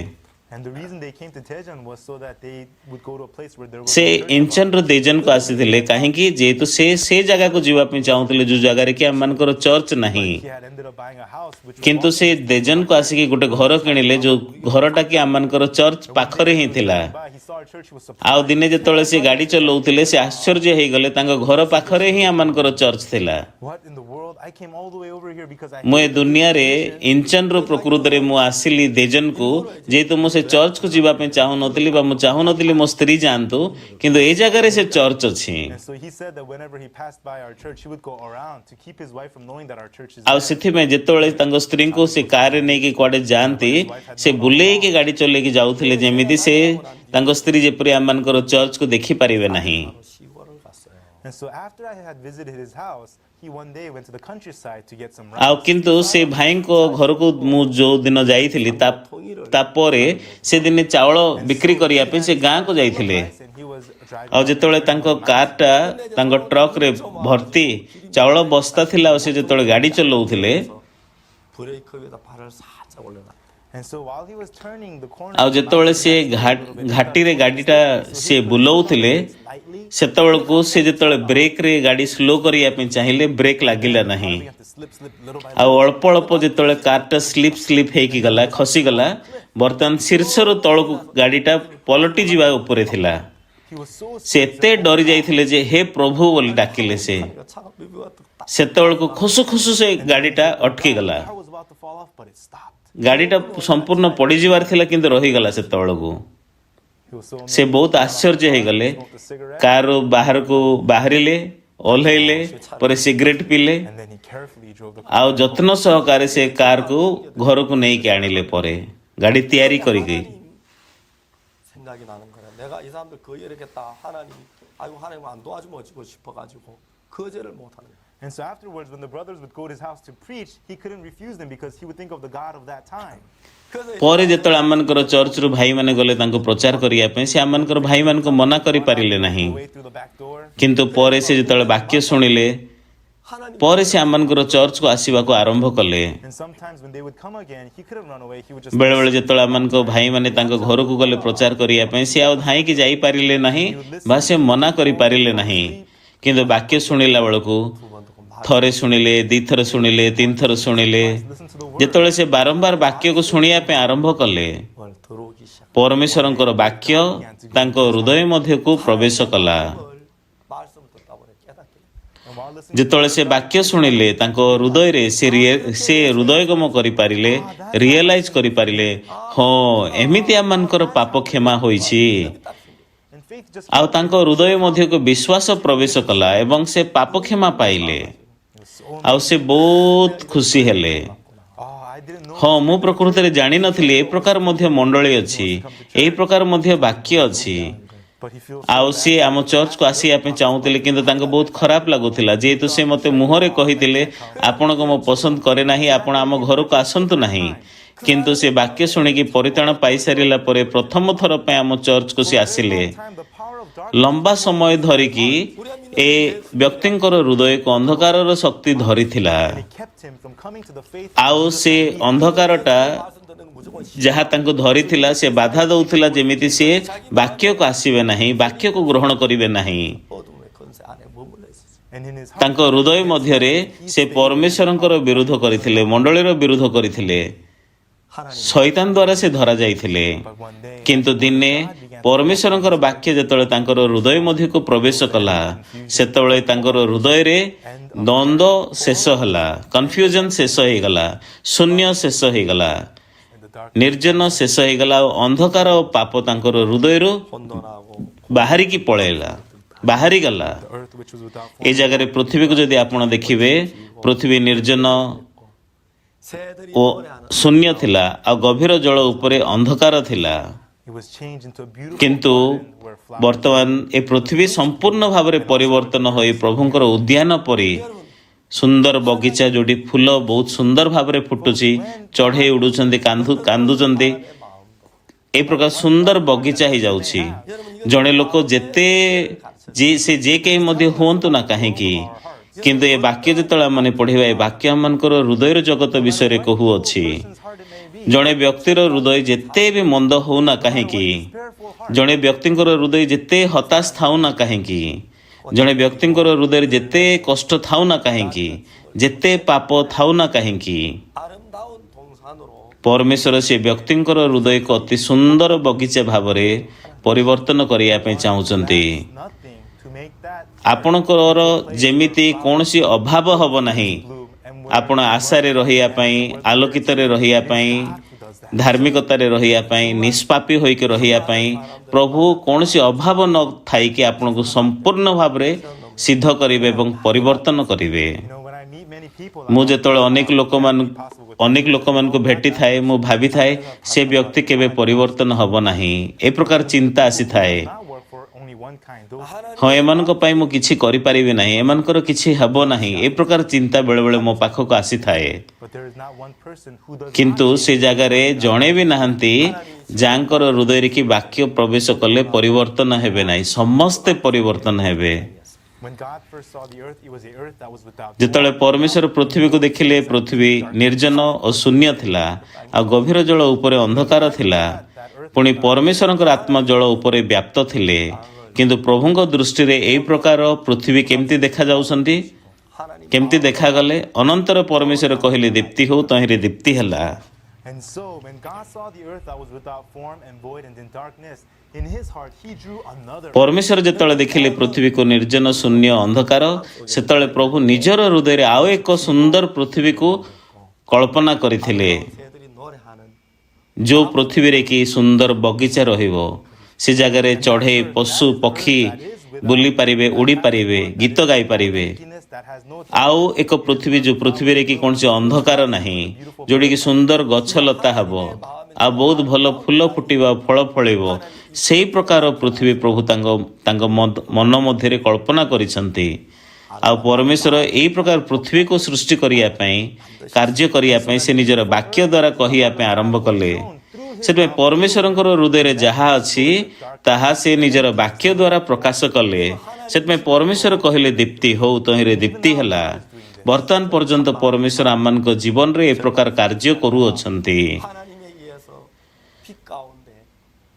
And the reason they came to Daejeon was so that they would go to a place where there was ସେ no church ଇଞ୍ଚନରୁ ଦେଜନକୁ ଆସିଥିଲେ କାହିଁକି ଯେହେତୁ ସେ ଜାଗାକୁ ଯିବା ପାଇଁ ଚାହୁଁଥିଲେ ଯେଉଁ ଜାଗାରେ କି ଆମମାନଙ୍କର ଚର୍ଚ୍ଚ ନାହିଁ। He had ended up buying a house which was କିନ୍ତୁ ସେ ଦେଜନକୁ ଆସିକି ଗୋଟେ ଘର କିଣିଲେ ଯେଉଁ ଘରଟା କି ଆମମାନଙ୍କର ଚର୍ଚ୍ଚ ପାଖରେ ହିଁ ଥିଲା। by. He saw a church, he was ଆଉ surprised. ଦିନେ ଯେତେବେଳେ ସେ ଗାଡ଼ି ଚଲାଉଥିଲେ ସେ ଆଶ୍ଚର୍ଯ୍ୟ ହେଇଗଲେ ତାଙ୍କ ଘର ପାଖରେ ହିଁ ଆମମାନଙ୍କର ଚର୍ଚ୍ଚ ଥିଲା। What in the world? I came all the way over here because I ମୁଁ ଏ hated the ଦୁନିଆରେ religion. ଇଞ୍ଚନରୁ ପ୍ରକୃତରେ ମୁଁ ଆସିଲି ଦେଜନକୁ ଯେହେତୁ ମୁଁ ସେ ଚର୍ଚ୍ଚକୁ ଯିବା ପାଇଁ ଚାହୁଁନଥିଲି ବା ମୁଁ ଚାହୁଁନଥିଲି ମୋ ସ୍ତ୍ରୀ ଯାଆନ୍ତୁ କିନ୍ତୁ ଏ ଜାଗାରେ ସେ ଚର୍ଚ୍ଚ ଅଛି। And so he said that whenever he passed by our church, he would go around to keep his wife from knowing that our church is ଆଉ there. ସେଥିପାଇଁ ଯେତେବେଳେ ତାଙ୍କ ସ୍ତ୍ରୀଙ୍କୁ ସେ କାରରେ ନେଇକି କୁଆଡ଼େ ଯାଆନ୍ତି ସେ ବୁଲେଇକି ଗାଡ଼ି ଚଲେଇକି ଯାଉଥିଲେ ଯେମିତି ସେ ତାଙ୍କ ସ୍ତ୍ରୀ ଯେପରି ଆମମାନଙ୍କର ଚର୍ଚ୍ଚକୁ ଦେଖିପାରିବେ ନାହିଁ। 바로 시골을 갔어요. And so after I had visited his house, he one day went to the countryside to get some ଆଉ rice. କିନ୍ତୁ ସେ ଭାଇଙ୍କ ଘରକୁ ମୁଁ ଯେଉଁ ଦିନ ଯାଇଥିଲି ତାପରେ ସେଦିନେ ଚାଉଳ ବିକ୍ରି କରିବା ପାଇଁ ସେ ଗାଁକୁ ଯାଇଥିଲେ। And he was driving. ଆଉ ଯେତେବେଳେ ତାଙ୍କ କାରଟା ତାଙ୍କ ଟ୍ରକରେ ଭର୍ତ୍ତି ଚାଉଳ ବସ୍ତା ଥିଲା ଆଉ ସେ ଯେତେବେଳେ ଗାଡ଼ି ଚଲାଉଥିଲେ 브레이크 위에다 발을 살짝 올려놔. And so while he was turning the corner, ଆଉ ଯେତେବେଳେ ସେ ଘାଟିରେ ଗାଡ଼ିଟା ସେ ବୁଲଉଥିଲେ lightly, ସେତେବେଳକୁ ସେ ଯେତେବେଳେ ବ୍ରେକ୍ରେ ଗାଡ଼ି ସ୍ଲୋ କରିବା ପାଇଁ ଚାହିଁଲେ ବ୍ରେକ୍ ଲାଗିଲା ନାହିଁ। began to slip little by ଆଉ ଅଳ୍ପ ଅଳ୍ପ ଯେତେବେଳେ କାରଟା ସ୍ଲିପ୍ ହେଇକି ଗଲା ଖସିଗଲା ବର୍ତ୍ତମାନ ଶୀର୍ଷରୁ ତଳକୁ ଗାଡ଼ିଟା ପଲଟି ଯିବା ଉପରେ ଥିଲା। he was so ସେ ଏତେ ଡରି ଯାଇଥିଲେ ଯେ ହେ ପ୍ରଭୁ ବୋଲି ଡାକିଲେ ସେ। 이거 차가 비비가 딱 ସେତେବେଳକୁ ଖୁସୁ ଖୁସୁ ସେ ଗାଡ଼ିଟା ଅଟକିଗଲା। car was about to fall off, but it stopped. ଗାଡ଼ିଟା ସମ୍ପୂର୍ଣ୍ଣ ପଡ଼ିଯିବାର ଥିଲା କିନ୍ତୁ ରହିଗଲା ସେତେବେଳକୁ। He was so ସେ ବହୁତ ଆଶ୍ଚର୍ଯ୍ୟ ହେଇଗଲେ smoked a cigarette, କାରରୁ ବାହାରକୁ ବାହାରିଲେ ଓହ୍ଲେଇଲେ ପରେ ସିଗାରେଟ୍ ପିଇଲେ and then he carefully drove the car. ଆଉ ଯତ୍ନ ସହକାରେ ସେ କାରକୁ ଘରକୁ ନେଇକି 아ଣିଲେ ପରେ ଗାଡ଼ି ତିଆରି କରିକି। 생각이 나는 거야. 내가 이 사람들 거절했겠다. 하나님, 아이고 하나님 안 도와주면 어찌고 싶어가지고 거절을 못하는 거야. And so afterwards, when the brothers would go to his house to preach, he couldn't refuse them because he would think of the God of that time. 그래서 ପରେ ଯେତେବେଳେ ଆମମାନଙ୍କର ଚର୍ଚ୍ଚରୁ ଭାଇମାନେ ଗଲେ ତାଙ୍କୁ ପ୍ରଚାର କରିବା ପାଇଁ ସେ ଆମମାନଙ୍କର ଭାଇମାନଙ୍କୁ ମନା କରିପାରିଲେ ନାହିଁ। The way through the back door. କିନ୍ତୁ ପରେ ସେ ଯେତେବେଳେ ବାକ୍ୟ ଶୁଣିଲେ 하나님 ପରେ ସେ ଆମମାନଙ୍କର ଚର୍ଚ୍ଚକୁ ଆସିବାକୁ ଆରମ୍ଭ କଲେ। And sometimes when they would come again, he couldn't run away. He would just ବେଳେବେଳେ ଯେତେବେଳେ ଆମମାନଙ୍କ ଭାଇମାନେ ତାଙ୍କ ଘରକୁ ଗଲେ ପ୍ରଚାର କରିବା ପାଇଁ ସେ ଆଉ ଧାଇଁକି ଯାଇପାରିଲେ ନାହିଁ ବା ସେ ମନା କରିପାରିଲେ ନାହିଁ। କିନ୍ତୁ ବାକ୍ୟ ଶୁଣିଲା ବେଳକୁ ଥରେ ଶୁଣିଲେ ଦୁଇଥର ଶୁଣିଲେ ତିନିଥର ଶୁଣିଲେ listen to the word. ଯେତେବେଳେ ସେ ବାରମ୍ବାର ବାକ୍ୟକୁ ଶୁଣିବା ପାଇଁ ଆରମ୍ଭ କଲେ 뭘 들어오기 시작. ପରମେଶ୍ୱରଙ୍କର ବାକ୍ୟ ତାଙ୍କ ହୃଦୟ ମଧ୍ୟକୁ ପ୍ରବେଶ କଲା। 말씀 듣다 보니 깨닫게. And while listening, ଯେତେବେଳେ ସେ ବାକ୍ୟ ଶୁଣିଲେ ତାଙ୍କ ହୃଦୟରେ ସେ ହୃଦୟଗମ କରିପାରିଲେ ରିଏଲାଇଜ୍ କରିପାରିଲେ ହଁ ଏମିତି ଆମମାନଙ୍କର ପାପ କ୍ଷମା ହୋଇଛି। and faith just ଆଉ ତାଙ୍କ ହୃଦୟ ମଧ୍ୟକୁ ବିଶ୍ୱାସ ପ୍ରବେଶ କଲା ଏବଂ ସେ ପାପ କ୍ଷମା ପାଇଲେ ଆଉ ସେ ବହୁତ ଖୁସି ହେଲେ। I didn't know. ହଁ ମୁଁ ପ୍ରକୃତରେ ଜାଣିନଥିଲି ଏ ପ୍ରକାର ମଧ୍ୟ ମଣ୍ଡଳୀ ଅଛି ଏହି ପ୍ରକାର ମଧ୍ୟ ବାକ୍ୟ ଅଛି। But he feels ଆଉ ସିଏ ଆମ ଚର୍ଚ୍ଚକୁ ଆସିବା ପାଇଁ ଚାହୁଁଥିଲେ କିନ୍ତୁ ତାଙ୍କୁ ବହୁତ ଖରାପ ଲାଗୁଥିଲା ଯେହେତୁ ସେ ମୋତେ ମୁହଁରେ କହିଥିଲେ ଆପଣଙ୍କୁ ମୁଁ ପସନ୍ଦ କରେ ନାହିଁ ଆପଣ ଆମ ଘରକୁ ଆସନ୍ତୁ ନାହିଁ। କିନ୍ତୁ ସେ ବାକ୍ୟ ଶୁଣିକି ପରିତାଣ ପାଇସାରିଲା ପରେ ପ୍ରଥମ ଥର ପାଇଁ ଆମ ଚର୍ଚ୍ଚକୁ ସେ ଆସିଲେ। time the power of ଲମ୍ବା ସମୟ ଧରିକି ଏ ବ୍ୟକ୍ତିଙ୍କର ହୃଦୟକୁ ଅନ୍ଧକାରର ଶକ୍ତି ଧରିଥିଲା। And it kept him from coming to the faith. ଆଉ ସେ ଅନ୍ଧକାରଟା ଯାହା ତାଙ୍କୁ ଧରିଥିଲା ସେ ବାଧା ଦେଉଥିଲା ଯେମିତି ସେ ବାକ୍ୟକୁ ଆସିବେ ନାହିଁ, ବାକ୍ୟକୁ ଗ୍ରହଣ କରିବେ ନାହିଁ। 어둠의 권세 안에 머물러 있었어요. And in his ତାଙ୍କ ହୃଦୟ ମଧ୍ୟରେ ସେ ପରମେଶ୍ୱରଙ୍କର ବିରୋଧ କରିଥିଲେ, ମଣ୍ଡଳୀର ବିରୋଧ କରିଥିଲେ। 하나님 ଶୈତାନ ଦ୍ୱାରା ସେ ଧରାଯାଇଥିଲେ। but one day କିନ୍ତୁ ଦିନେ ପରମେଶ୍ୱରଙ୍କର ବାକ୍ୟ ଯେତେବେଳେ ତାଙ୍କର ହୃଦୟ ମଧ୍ୟକୁ ପ୍ରବେଶ କଲା, ସେତେବେଳେ ତାଙ୍କର ହୃଦୟରେ ଦ୍ୱନ୍ଦ୍ୱ ଶେଷ ହେଲା, କନଫ୍ୟୁଜନ ଶେଷ ହେଇଗଲା, ଶୂନ୍ୟ ଶେଷ ହେଇଗଲା, in the dark ନିର୍ଜନ ଶେଷ ହେଇଗଲା ଆଉ ଅନ୍ଧକାର ଓ ପାପ ତାଙ୍କର ହୃଦୟରୁ 혼돈하고 ବାହାରିକି ପଳେଇଲା, ବାହାରିଗଲା। the earth which was without ଏ ଜାଗାରେ ପୃଥିବୀକୁ ଯଦି ଆପଣ ଦେଖିବେ, ପୃଥିବୀ ନିର୍ଜନ 새들이 ଓ 노래하는 ଶୂନ୍ୟ ଥିଲା ଆଉ ଗଭୀର ଜଳ ଉପରେ ଅନ୍ଧକାର ଥିଲା। it was changed into a beautiful କିନ୍ତୁ garden where flowers ବର୍ତ୍ତମାନ ଏ ପୃଥିବୀ ସମ୍ପୂର୍ଣ୍ଣ ଭାବରେ ପରିବର୍ତ୍ତନ ହୋଇ ପ୍ରଭୁଙ୍କର ଉଦ୍ୟାନ ପରି ସୁନ୍ଦର ବଗିଚା, ଯୋଉଠି ଫୁଲ ବହୁତ ସୁନ୍ଦର ଭାବରେ ଫୁଟୁଛି, ଚଢ଼େଇ ଉଡୁଛନ୍ତି, କାନ୍ଦୁଛନ୍ତି, ଏ ପ୍ରକାର ସୁନ୍ଦର ବଗିଚା ହେଇଯାଉଛି। ଜଣେ ଲୋକ ଯେତେ ସେ ଯେ କେହି ମଧ୍ୟ ହୁଅନ୍ତୁ ନା କାହିଁକି, କିନ୍ତୁ ଏ ବାକ୍ୟ ଯେତେବେଳେ ଆମେ ପଢ଼ିବା, ଏ ବାକ୍ୟ ଆମମାନଙ୍କର ହୃଦୟର ଜଗତ ବିଷୟରେ କହୁଅଛି। person's heart it may be. ଜଣେ ବ୍ୟକ୍ତିର ହୃଦୟ ଯେତେ ବି ମନ୍ଦ ହଉନା କାହିଁକି, Prayerful heart. ଜଣେ ବ୍ୟକ୍ତିଙ୍କର ହୃଦୟ ଯେତେ ହତାଶ ଥାଉ ନା କାହିଁକି, ଜଣେ ବ୍ୟକ୍ତିଙ୍କର ହୃଦୟରେ ଯେତେ କଷ୍ଟ ଥାଉ ନା କାହିଁକି, ଯେତେ ପାପ ଥାଉ ନା କାହିଁକି, 아름다운 동산으로 ପରମେଶ୍ୱର ସେ ବ୍ୟକ୍ତିଙ୍କର ହୃଦୟକୁ ଅତି ସୁନ୍ଦର ବଗିଚା ଭାବରେ ପରିବର୍ତ୍ତନ କରିବା ପାଇଁ ଚାହୁଁଛନ୍ତି। Nothing to make that ଆପଣଙ୍କର ଯେମିତି କୌଣସି ଅଭାବ ହେବ ନାହିଁ, bloom. And ଆପଣ ଆଶାରେ ରହିବା ପାଇଁ, ଆଲୋକିତରେ ରହିବା ପାଇଁ, ଧାର୍ମିକତାରେ ରହିବା ପାଇଁ, ନିଷ୍ପାପୀ ହୋଇକି ରହିବା ପାଇଁ ପ୍ରଭୁ କୌଣସି ଅଭାବ ନ ଥାଇକି ଆପଣଙ୍କୁ ସମ୍ପୂର୍ଣ୍ଣ ଭାବରେ ସିଦ୍ଧ କରିବେ ଏବଂ ପରିବର୍ତ୍ତନ କରିବେ। when I meet many people, ମୁଁ ଯେତେବେଳେ ଅନେକ ଲୋକମାନଙ୍କୁ ଭେଟିଥାଏ, ମୁଁ ଭାବିଥାଏ ସେ ବ୍ୟକ୍ତି କେବେ ପରିବର୍ତ୍ତନ ହେବ ନାହିଁ, ଏ ପ୍ରକାର ଚିନ୍ତା ଆସିଥାଏ। not work for only one kind. Those ହଁ, ଏମାନଙ୍କ ପାଇଁ ମୁଁ କିଛି କରିପାରିବି ନାହିଁ, ଏମାନଙ୍କର କିଛି ହେବ ନାହିଁ, ଏ ପ୍ରକାର ଚିନ୍ତା ବେଳେବେଳେ ମୋ ପାଖକୁ ଆସିଥାଏ। but there is not one person who does କିନ୍ତୁ not ସେ ଜାଗାରେ ଜଣେ ବି ନାହାନ୍ତି ଯାହାଙ୍କର ହୃଦୟରେ କି ବାକ୍ୟ ପ୍ରବେଶ କଲେ ପରିବର୍ତ୍ତନ ହେବେ ନାହିଁ, ସମସ୍ତେ ପରିବର୍ତ୍ତନ ହେବେ। when God first saw the earth, it was the earth that was without ଯେତେବେଳେ ପରମେଶ୍ୱର ପୃଥିବୀକୁ ଦେଖିଲେ, ପୃଥିବୀ ନିର୍ଜନ ଓ ଶୂନ୍ୟ ଥିଲା ଆଉ ଗଭୀର ଜଳ ଉପରେ ଅନ୍ଧକାର ଥିଲା। ପୁଣି ପରମେଶ୍ୱରଙ୍କର ଆତ୍ମା ଜଳ ଉପରେ ବ୍ୟାପ୍ତ ଥିଲେ। କିନ୍ତୁ ପ୍ରଭୁଙ୍କ ଦୃଷ୍ଟିରେ ଏହି ପ୍ରକାର ପୃଥିବୀ କେମିତି ଦେଖାଯାଉଛନ୍ତି, 하나님 କେମିତି ଦେଖାଗଲେ? ଅନନ୍ତର ପରମେଶ୍ୱର କହିଲେ ଦୀପ୍ତି ହଉ, ତହିଁରେ ଦୀପ୍ତି ହେଲା। And so, when God saw the earth that was without form and void and in darkness, in his heart he drew another. ପରମେଶ୍ୱର ଯେତେବେଳେ ଦେଖିଲେ ପୃଥିବୀକୁ ନିର୍ଜନ, ଶୂନ୍ୟ, ଅନ୍ଧକାର, ସେତେବେଳେ ପ୍ରଭୁ ନିଜର ହୃଦୟରେ ଆଉ ଏକ ସୁନ୍ଦର ପୃଥିବୀକୁ କଳ୍ପନା କରିଥିଲେ, 새들이 노래하는 ଯେଉଁ ପୃଥିବୀରେ କି ସୁନ୍ଦର ବଗିଚା ରହିବ, ସେ ଜାଗାରେ ଚଢ଼େଇ, ପଶୁ, ପକ୍ଷୀ ବୁଲି ପାରିବେ, ଉଡ଼ି ପାରିବେ, ଗୀତ ଗାଇପାରିବେ। Emptiness that has no ଆଉ ଏକ ପୃଥିବୀ, ଯେଉଁ ପୃଥିବୀରେ କି କୌଣସି ଅନ୍ଧକାର ନାହିଁ, ଯେଉଁଠିକି ସୁନ୍ଦର ଗଛ ଲତା ହେବ ଆଉ ବହୁତ ଭଲ ଫୁଲ ଫୁଟିବ, ଫଳ ଫଳିବ, ସେଇ ପ୍ରକାର ପୃଥିବୀ ପ୍ରଭୁ ତାଙ୍କ ମନ ମଧ୍ୟରେ କଳ୍ପନା କରିଛନ୍ତି। ଆଉ ପରମେଶ୍ୱର ଏହି ପ୍ରକାର ପୃଥିବୀକୁ ସୃଷ୍ଟି କରିବା ପାଇଁ, କାର୍ଯ୍ୟ କରିବା ପାଇଁ ସେ ନିଜର ବାକ୍ୟ ଦ୍ୱାରା କହିବା ପାଇଁ ଆରମ୍ଭ କଲେ। ସେଥିପାଇଁ ପରମେଶ୍ୱରଙ୍କର ହୃଦୟରେ ଯାହା ଅଛି ତାହା ସେ ନିଜର ବାକ୍ୟ ଦ୍ୱାରା ପ୍ରକାଶ କଲେ। ସେଥିପାଇଁ ପରମେଶ୍ୱର କହିଲେ ଦୀପ୍ତି ହଉ, ତହିଁରେ ଦୀପ୍ତି ହେଲା। ବର୍ତ୍ତମାନ ପର୍ଯ୍ୟନ୍ତ ପରମେଶ୍ୱର ଆମମାନଙ୍କ ଜୀବନରେ ଏ ପ୍ରକାର କାର୍ଯ୍ୟ କରୁଅଛନ୍ତି। 하나님에 의해서 빛 가운데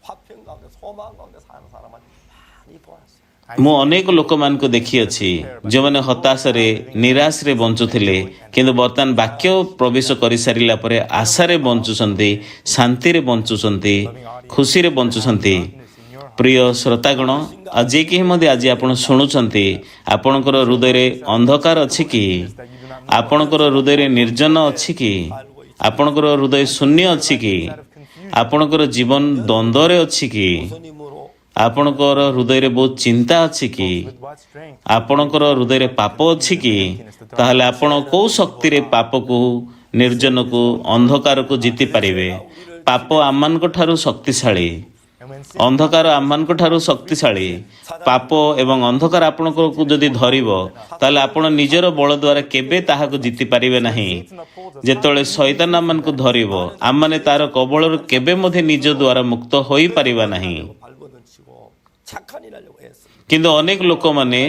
화평 가운데 소망 가운데 사는 사람을 많이 보았어요. ମୁଁ ଅନେକ ଲୋକମାନଙ୍କୁ ଦେଖିଅଛି ଯେଉଁମାନେ ହତାଶରେ, ନିରାଶରେ ବଞ୍ଚୁଥିଲେ, କିନ୍ତୁ ବର୍ତ୍ତମାନ ବାକ୍ୟ ପ୍ରବେଶ କରିସାରିଲା ପରେ ଆଶାରେ ବଞ୍ଚୁଛନ୍ତି, ଶାନ୍ତିରେ ବଞ୍ଚୁଛନ୍ତି, ଖୁସିରେ ବଞ୍ଚୁଛନ୍ତି। ପ୍ରିୟ ଶ୍ରୋତାଗଣ, ଆଉ ଯେ କେହି ମଧ୍ୟ ଆଜି ଆପଣ ଶୁଣୁଛନ୍ତି, ଆପଣଙ୍କର ହୃଦୟରେ ଅନ୍ଧକାର ଅଛି କି? ଆପଣଙ୍କର ହୃଦୟରେ ନିର୍ଜନ ଅଛି କି? ଆପଣଙ୍କର ହୃଦୟ ଶୂନ୍ୟ ଅଛି କି? ଆପଣଙ୍କର ଜୀବନ ଦ୍ୱନ୍ଦ୍ୱରେ ଅଛି କି? 예수님으로 ଆପଣଙ୍କର ହୃଦୟରେ ବହୁତ ଚିନ୍ତା ଅଛି କି? with what strength. ଆପଣଙ୍କର ହୃଦୟରେ ପାପ ଅଛି କି? ତାହେଲେ ଆପଣ କୋଉ ଶକ୍ତିରେ ପାପକୁ, ନିର୍ଜନକୁ, ଅନ୍ଧକାରକୁ ଜିତି ପାରିବେ? ପାପ ଆମମାନଙ୍କ ଠାରୁ ଶକ୍ତିଶାଳୀ, And when sin ଅନ୍ଧକାର ଆମମାନଙ୍କ ଠାରୁ ଶକ୍ତିଶାଳୀ। ପାପ ଏବଂ ଅନ୍ଧକାର ଆପଣଙ୍କୁ ଯଦି ଧରିବ, ତାହେଲେ ଆପଣ ନିଜର ବଳ ଦ୍ୱାରା କେବେ ତାହାକୁ ଜିତି ପାରିବେ ନାହିଁ। ଯେତେବେଳେ ଶୈତାନ ଆମମାନଙ୍କୁ ଧରିବ, ଆମମାନେ ତାର କବଳରୁ କେବେ ମଧ୍ୟ ନିଜ ଦ୍ୱାରା ମୁକ୍ତ ହୋଇପାରିବା ନାହିଁ। 발버둥치고 착한 일 하려고 했습니다. କିନ୍ତୁ ଅନେକ ଲୋକମାନେ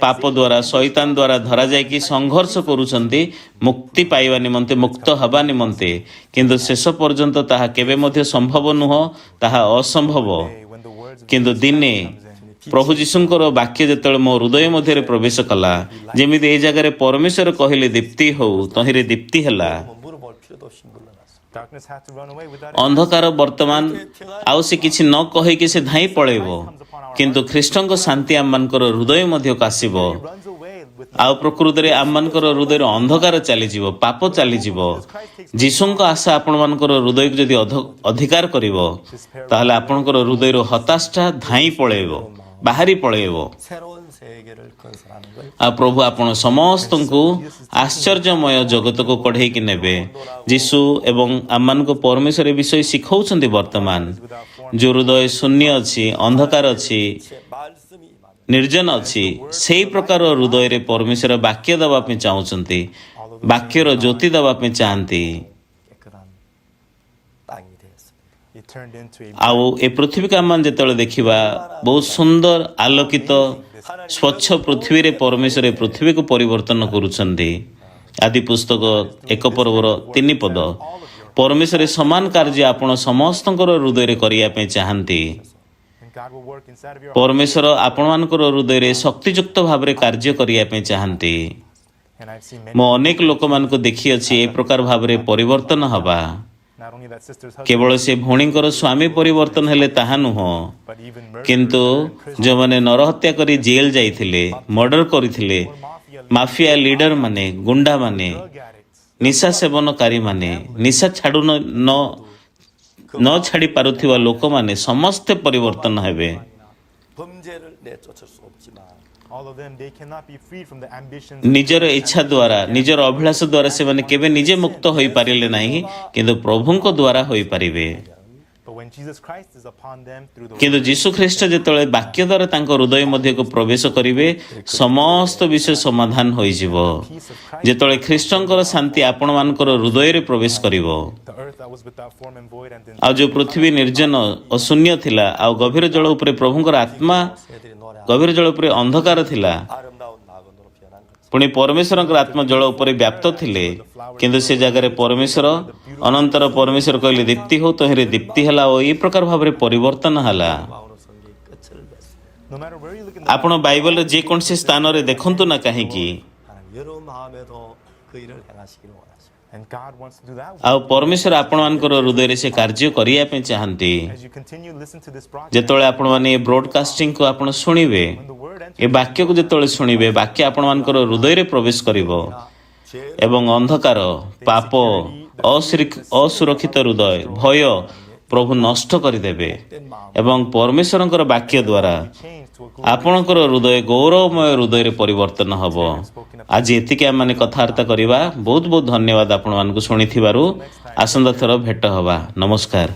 ପାପ ଦ୍ୱାରା ଶୈତାନ ଦ୍ୱାରା ଧରାଯାଇକି ସଂଘର୍ଷ କରୁଛନ୍ତି ମୁକ୍ତି ପାଇବା ନିମନ୍ତେ ମୁକ୍ତ ହେବା ନିମନ୍ତେ କିନ୍ତୁ ଶେଷ ପର୍ଯ୍ୟନ୍ତ ତାହା କେବେ ମଧ୍ୟ ସମ୍ଭବ ନୁହଁ ତାହା ଅସମ୍ଭବ When the words of କିନ୍ତୁ ଦିନେ ପ୍ରଭୁ ଯୀଶୁଙ୍କର ବାକ୍ୟ ଯେତେବେଳେ ମୋ ହୃଦୟ ମଧ୍ୟରେ ପ୍ରବେଶ କଲା ଯେମିତି ଏଇ ଜାଗାରେ ପରମେଶ୍ୱର କହିଲେ ଦୀପ୍ତି ହଉ ତହିଁରେ ଦୀପ୍ତି ହେଲା 뭐 물어볼 필요도 없이 물러났습니다. darkness had to run away without ଅନ୍ଧକାର ବର୍ତ୍ତମାନ ଆଉ ସେ କିଛି ନ କହିକି ସେ ଧାଇଁ ପଳେଇବ କିନ୍ତୁ ଖ୍ରୀଷ୍ଟଙ୍କ ଶାନ୍ତି ଆମମାନଙ୍କର ହୃଦୟ ମଧ୍ୟକୁ ଆସିବ runs away with ଆଉ ପ୍ରକୃତରେ ଆମମାନଙ୍କର ହୃଦୟରେ ଅନ୍ଧକାର ଚାଲିଯିବ ପାପ ଚାଲିଯିବ ଯୀଶୁଙ୍କ ଆଶା ଆପଣମାନଙ୍କର ହୃଦୟକୁ ଯଦି ଅଧିକାର କରିବ ତାହେଲେ ଆପଣଙ୍କର ହୃଦୟରୁ ହତାଶଟା ଧାଇଁ ପଳେଇବ ବାହାରି ପଳେଇବ 새로운 세계를 건설하는 걸 ଆଉ ପ୍ରଭୁ ଆପଣ ସମସ୍ତଙ୍କୁ ଆଶ୍ଚର୍ଯ୍ୟମୟ ଜଗତକୁ କଢ଼େଇକି ନେବେ ଯୀଶୁ ଏବଂ ଆମମାନଙ୍କୁ ପରମେଶ୍ୱର ଏ ବିଷୟ ଶିଖଉଛନ୍ତି ବର୍ତ୍ତମାନ ଯେଉଁ ହୃଦୟ ଶୂନ୍ୟ ଅଛି ଅନ୍ଧକାର ଅଛି 제 말씀이 임하면 ନିର୍ଜନ ଅଛି ସେଇ ପ୍ରକାର ହୃଦୟରେ ପରମେଶ୍ୱର ବାକ୍ୟ ଦେବା ପାଇଁ ଚାହୁଁଛନ୍ତି ବାକ୍ୟର ଜ୍ୟୋତି ଦେବା ପାଇଁ ଚାହାନ୍ତି 깨끗한 땅이 되었습니다. it turned into a ଆଉ ଏ ପୃଥିବୀକୁ ଆମମାନେ ଯେତେବେଳେ ଦେଖିବା ବହୁତ ସୁନ୍ଦର ଆଲୋକିତ ସ୍ୱଚ୍ଛ ପୃଥିବୀରେ ପରମେଶ୍ୱର ଏ ପୃଥିବୀକୁ ପରିବର୍ତ୍ତନ କରୁଛନ୍ତି ଆଦି ପୁସ୍ତକ 1 ପର୍ବର 3 ପଦ ପରମେଶ୍ୱର ସମାନ କାର୍ଯ୍ୟ ଆପଣ ସମସ୍ତଙ୍କର ହୃଦୟରେ କରିବା ପାଇଁ ଚାହାନ୍ତି and God will work inside of your ପରମେଶ୍ୱର ଆପଣମାନଙ୍କର ହୃଦୟରେ ଶକ୍ତିଯୁକ୍ତ ଭାବରେ କାର୍ଯ୍ୟ କରିବା ପାଇଁ ଚାହାନ୍ତି and I've seen ମୁଁ many ଅନେକ ଲୋକମାନଙ୍କୁ ଦେଖିଅଛି ଏ ପ୍ରକାର ଭାବରେ ପରିବର୍ତ୍ତନ ହେବା not only that sisters husband କେବଳ ସେ ଭଉଣୀଙ୍କର ସ୍ୱାମୀ ପରିବର୍ତ୍ତନ ହେଲେ ତାହା ନୁହଁ but even murderers କିନ୍ତୁ ଯେଉଁମାନେ ନରହତ୍ୟା କରି ଜେଲ ଯାଇଥିଲେ ମର୍ଡର କରିଥିଲେ ମାଫିଆ ଲିଡର ମାନେ ଗୁଣ୍ଡାମାନେ drug addicts ନିଶା ସେବନକାରୀମାନେ ନିଶା ଛାଡ଼ୁ ନ ଛାଡ଼ି ପାରୁଥିବା ଲୋକମାନେ ସମସ୍ତେ ପରିବର୍ତ୍ତନ ହେବେ 범죄를 내쫓을 수 없지만 all of them they cannot be freed from the ambitions ନିଜର ଇଚ୍ଛା ଦ୍ୱାରା ନିଜର ଅଭିଳାଷ ଦ୍ୱାରା ସେମାନେ କେବେ ନିଜେ ମୁକ୍ତ ହୋଇପାରିଲେ ନାହିଁ କିନ୍ତୁ ପ୍ରଭୁଙ୍କ ଦ୍ୱାରା ହୋଇପାରିବେ but when Jesus Christ is upon them through the କିନ୍ତୁ ଯୀଶୁ ଖ୍ରୀଷ୍ଟ ଯେତେବେଳେ ବାକ୍ୟ ଦ୍ୱାରା ତାଙ୍କ ହୃଦୟ ମଧ୍ୟକୁ ପ୍ରବେଶ କରିବେ ସମସ୍ତ ବିଷୟ ସମାଧାନ ହୋଇଯିବ ଯେତେବେଳେ ଖ୍ରୀଷ୍ଟଙ୍କର ଶାନ୍ତି ଆପଣମାନଙ୍କର ହୃଦୟରେ ପ୍ରବେଶ କରିବ the earth that was without form and void and then ଆଉ ଯେଉଁ ପୃଥିବୀ ନିର୍ଜନ ଓ ଶୂନ୍ୟ ଥିଲା ଆଉ ଗଭୀର ଜଳ ଉପରେ ପ୍ରଭୁଙ୍କର ଆତ୍ମା 새들이 노래 ଗଭୀର ଜଳ ଉପରେ ଅନ୍ଧକାର ଥିଲା 아름다운 낙원으로 변한 것처럼 ପୁଣି ପରମେଶ୍ୱରଙ୍କର ଆତ୍ମା ଜଳ ଉପରେ ବ୍ୟାପ୍ତ ଥିଲେ କିନ୍ତୁ ସେ ଜାଗାରେ ପରମେଶ୍ୱର ଅନନ୍ତର ପରମେଶ୍ୱର କହିଲେ ଦୀପ୍ତି ହଉ ତହିଁରେ ଦୀପ୍ତି ହେଲା ଓ ଏହି ପ୍ରକାର ଭାବରେ ପରିବର୍ତ୍ତନ ହେଲା 마음으로 성경의 끝을 맺습니다. no matter where you look in the ଆପଣ ବାଇବଲର ଯେକୌଣସି ସ୍ଥାନରେ ଦେଖନ୍ତୁ ନା କାହିଁକି 하나님 여러분 마음에도 그 일을 행하시기를 원하십니다. and God wants to do that ଆଉ ପରମେଶ୍ୱର ଆପଣମାନଙ୍କର ହୃଦୟରେ ସେ କାର୍ଯ୍ୟ କରିବା ପାଇଁ ଚାହାନ୍ତି as you continue to listen to this broadcast ଯେତେବେଳେ ଆପଣମାନେ ଏ ବ୍ରଡକାଷ୍ଟିଂକୁ ଆପଣ ଶୁଣିବେ when the word enters ଏ ବାକ୍ୟକୁ ଯେତେବେଳେ ଶୁଣିବେ ବାକ୍ୟ ଆପଣମାନଙ୍କର ହୃଦୟରେ ପ୍ରବେଶ କରିବ 죄 ଏବଂ ଅନ୍ଧକାର ପାପ ଅସୁରକ୍ଷିତ ହୃଦୟ ଭୟ ପ୍ରଭୁ ନଷ୍ଟ କରିଦେବେ ଏବଂ ପରମେଶ୍ୱରଙ୍କର ବାକ୍ୟ ଦ୍ୱାରା changed to a ଆପଣଙ୍କର ହୃଦୟ ଗୌରବମୟ ହୃଦୟରେ ପରିବର୍ତ୍ତନ ହେବ ଆଜି ଏତିକି ଆମମାନେ କଥାବାର୍ତ୍ତା କରିବା ବହୁତ ବହୁତ ଧନ୍ୟବାଦ ଆପଣମାନଙ୍କୁ ଶୁଣିଥିବାରୁ ଆସନ୍ତା ଥର ଭେଟ ହେବା ନମସ୍କାର